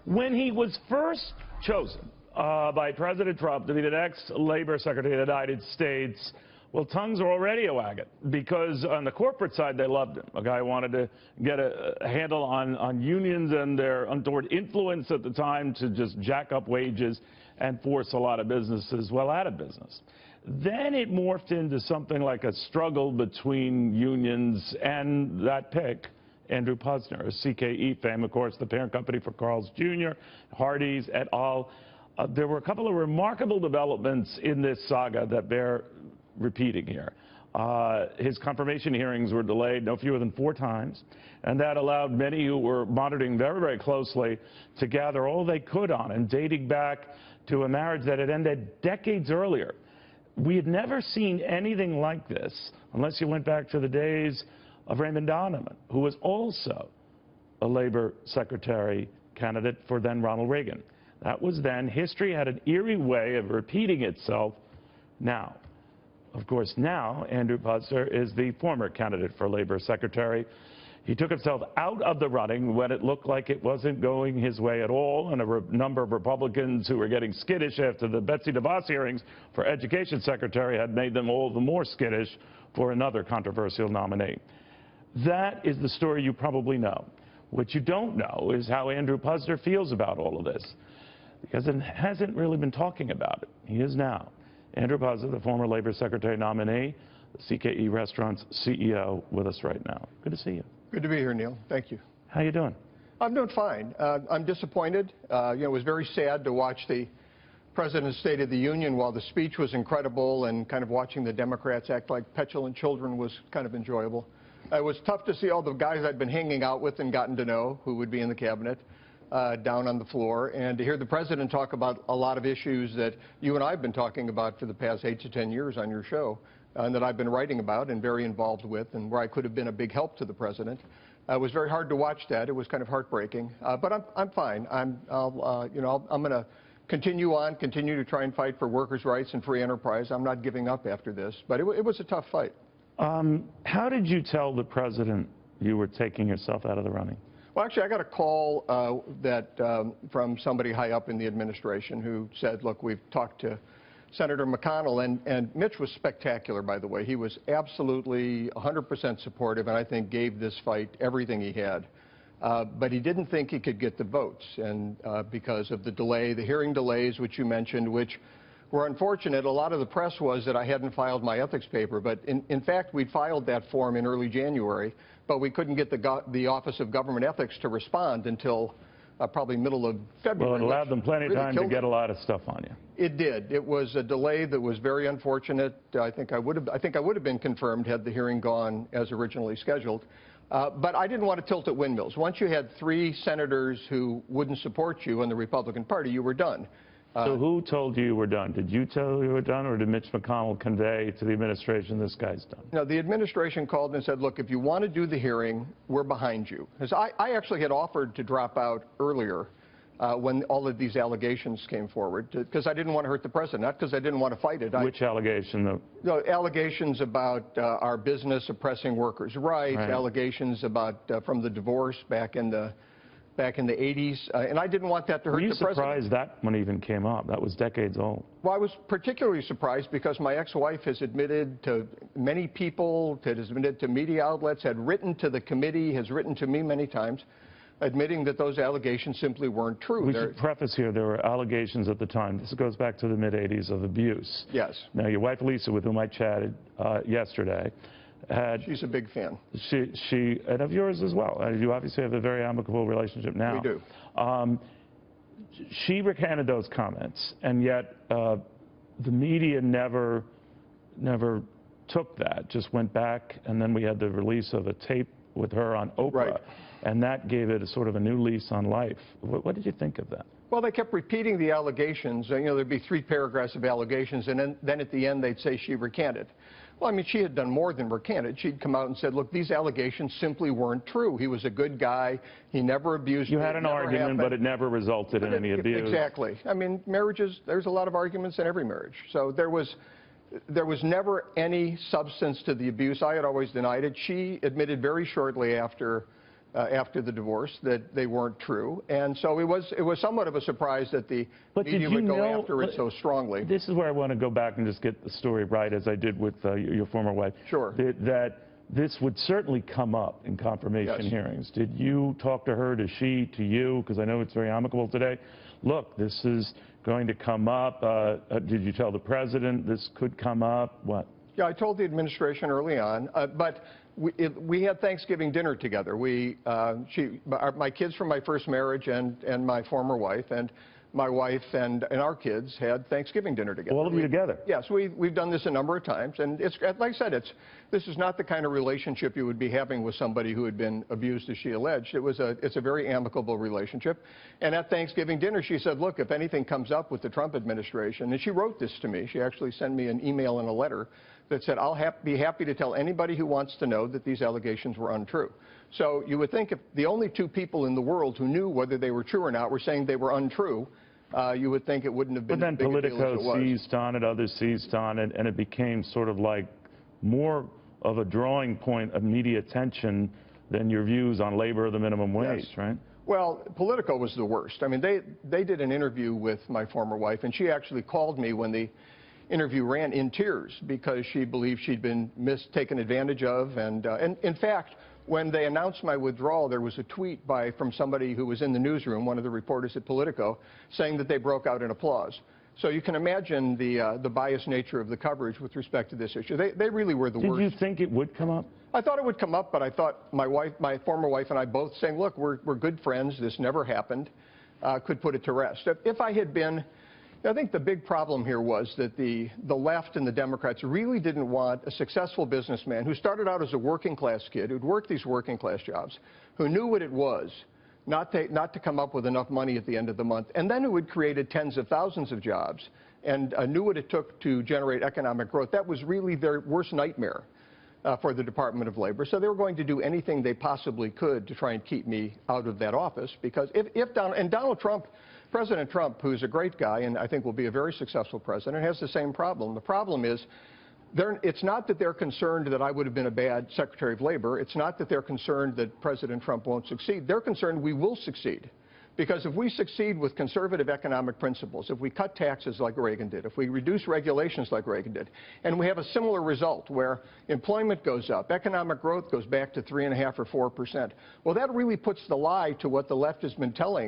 When he was first chosen by President Trump to be the next Labor Secretary of the United States, well, tongues were already a wagging, because on the corporate side, they loved him. A guy who wanted to get a handle on unions and their untoward influence at the time to just jack up wages and force a lot of businesses well out of business. Then it morphed into something like a struggle between unions and that pick, Andrew Puzder, of CKE fame, of course, the parent company for Carl's Jr., Hardee's, et al. There were a couple of remarkable developments in this saga that bear repeating here. His confirmation hearings were delayed no fewer than 4 times, and that allowed many who were monitoring very, very closely to gather all they could on him, dating back to a marriage that had ended decades earlier. We had never seen anything like this unless you went back to the days of Raymond Donovan, who was also a Labor Secretary candidate for then Ronald Reagan. That was then. History had an eerie way of repeating itself now. Of course, now Andrew Puzder is the former candidate for Labor Secretary. He took himself out of the running when it looked like it wasn't going his way at all, and a number of Republicans who were getting skittish after the Betsy DeVos hearings for Education Secretary had made them all the more skittish for another controversial nominee. That is the story you probably know. What you don't know is how Andrew Puzder feels about all of this, because he hasn't really been talking about it. He is now. Andrew Puzder, the former Labor Secretary nominee, the CKE Restaurants CEO, with us right now. Good to see you. Good to be here, Neil. Thank you. How you doing? I'm doing fine. I'm disappointed. It was very sad to watch the President's State of the Union. While the speech was incredible and kind of watching the Democrats act like petulant children was kind of enjoyable. It was tough to see all the guys I'd been hanging out with and gotten to know who would be in the cabinet down on the floor, and to hear the President talk about a lot of issues that you and I have been talking about for the past 8 to 10 years on your show, and that I've been writing about and very involved with, and where I could have been a big help to the President. It was very hard to watch that. It was kind of heartbreaking, but I'm fine. I'm going to continue to try and fight for workers' rights and free enterprise. I'm not giving up after this, but it was a tough fight. How did you tell the President you were taking yourself out of the running? Well, actually, I got a call from somebody high up in the administration who said, look, we've talked to Senator McConnell, and Mitch was spectacular, by the way. He was absolutely 100% supportive, and I think gave this fight everything he had. But he didn't think he could get the votes, and because of the delay, the hearing delays, which you mentioned, which were unfortunate. A lot of the press was that I hadn't filed my ethics paper, but in fact, we'd filed that form in early January, but we couldn't get the Office of Government Ethics to respond until probably middle of February. Well, it allowed them plenty of time to get a lot of stuff on you. It did. It was a delay that was very unfortunate. I think I would have been confirmed had the hearing gone as originally scheduled. But I didn't want to tilt at windmills. Once you had 3 senators who wouldn't support you in the Republican Party, you were done. So who told you were done? Did you tell you were done, or did Mitch McConnell convey to the administration this guy's done? No, the administration called and said, look, if you want to do the hearing, we're behind you. Because I actually had offered to drop out earlier when all of these allegations came forward, because I didn't want to hurt the President, not because I didn't want to fight it. Which allegation, though? No, allegations about our business oppressing workers' rights, right. Allegations about from the divorce back in the 80s, and I didn't want that to hurt the President. Were you surprised that one even came up? That was decades old. Well, I was particularly surprised because my ex-wife has admitted to many people, has admitted to media outlets, had written to the committee, has written to me many times, admitting that those allegations simply weren't true. We should preface here, there were allegations at the time. This goes back to the mid-'80s of abuse. Yes. Now, your wife, Lisa, with whom I chatted yesterday, she's a big fan. And of yours as well. You obviously have a very amicable relationship now. We do. She recanted those comments, and yet the media never took that, just went back, and then we had the release of a tape with her on Oprah, right. And that gave it a sort of a new lease on life. What did you think of that? Well, they kept repeating the allegations. There'd be 3 paragraphs of allegations, and then at the end they'd say she recanted. Well, I mean, she had done more than recanted. She'd come out and said, look, these allegations simply weren't true. He was a good guy. He never abused me. You had an argument, but it never resulted in any abuse. Exactly. I mean, marriages, there's a lot of arguments in every marriage. So there was never any substance to the abuse. I had always denied it. She admitted very shortly after after the divorce, that they weren't true. And so it was somewhat of a surprise that the media would go after it so strongly. This is where I want to go back and just get the story right, as I did with your former wife. Sure. That this would certainly come up in confirmation hearings. Did you talk to her? Did she to you? Because I know it's very amicable today. Look, this is going to come up. Did you tell the president this could come up? What? Yeah, I told the administration early on, but we had Thanksgiving dinner together. My kids from my first marriage and my former wife, and my wife and our kids had Thanksgiving dinner together. All of you together? Yes, we've done this a number of times, and it's like I said, this is not the kind of relationship you would be having with somebody who had been abused, as she alleged. It's a very amicable relationship. And at Thanksgiving dinner, she said, look, if anything comes up with the Trump administration, and she wrote this to me. She actually sent me an email and a letter that said, I'll be happy to tell anybody who wants to know that these allegations were untrue. So you would think if the only two people in the world who knew whether they were true or not were saying they were untrue, you would think it wouldn't have been as big a deal as it was. But then Politico seized on it, others seized on it, and it became sort of like more of a drawing point of media attention than your views on labor or the minimum wage, right? Well, Politico was the worst. I mean, they did an interview with my former wife, and she actually called me when the interview ran in tears because she believed she'd been taken advantage of. And in fact, when they announced my withdrawal, there was a tweet from somebody who was in the newsroom, one of the reporters at Politico, saying that they broke out in applause. So you can imagine the biased nature of the coverage with respect to this issue. They really were the worst. Did you think it would come up? I thought it would come up, but I thought my former wife and I both saying, look, we're good friends, this never happened, could put it to rest. If I had been, I think the big problem here was that the left and the Democrats really didn't want a successful businessman who started out as a working class kid, who'd worked these working class jobs, who knew what it was not to come up with enough money at the end of the month, and then who had created tens of thousands of jobs and knew what it took to generate economic growth. That was really their worst nightmare for the Department of Labor. So they were going to do anything they possibly could to try and keep me out of that office, because Donald Trump, President Trump, who's a great guy and I think will be a very successful president, has the same problem. The problem is it's not that they're concerned that I would have been a bad Secretary of Labor. It's not that they're concerned that President Trump won't succeed. They're concerned we will succeed. Because if we succeed with conservative economic principles, if we cut taxes like Reagan did, if we reduce regulations like Reagan did, and we have a similar result where employment goes up, economic growth goes back to 3.5% or 4%, well, that really puts the lie to what the left has been telling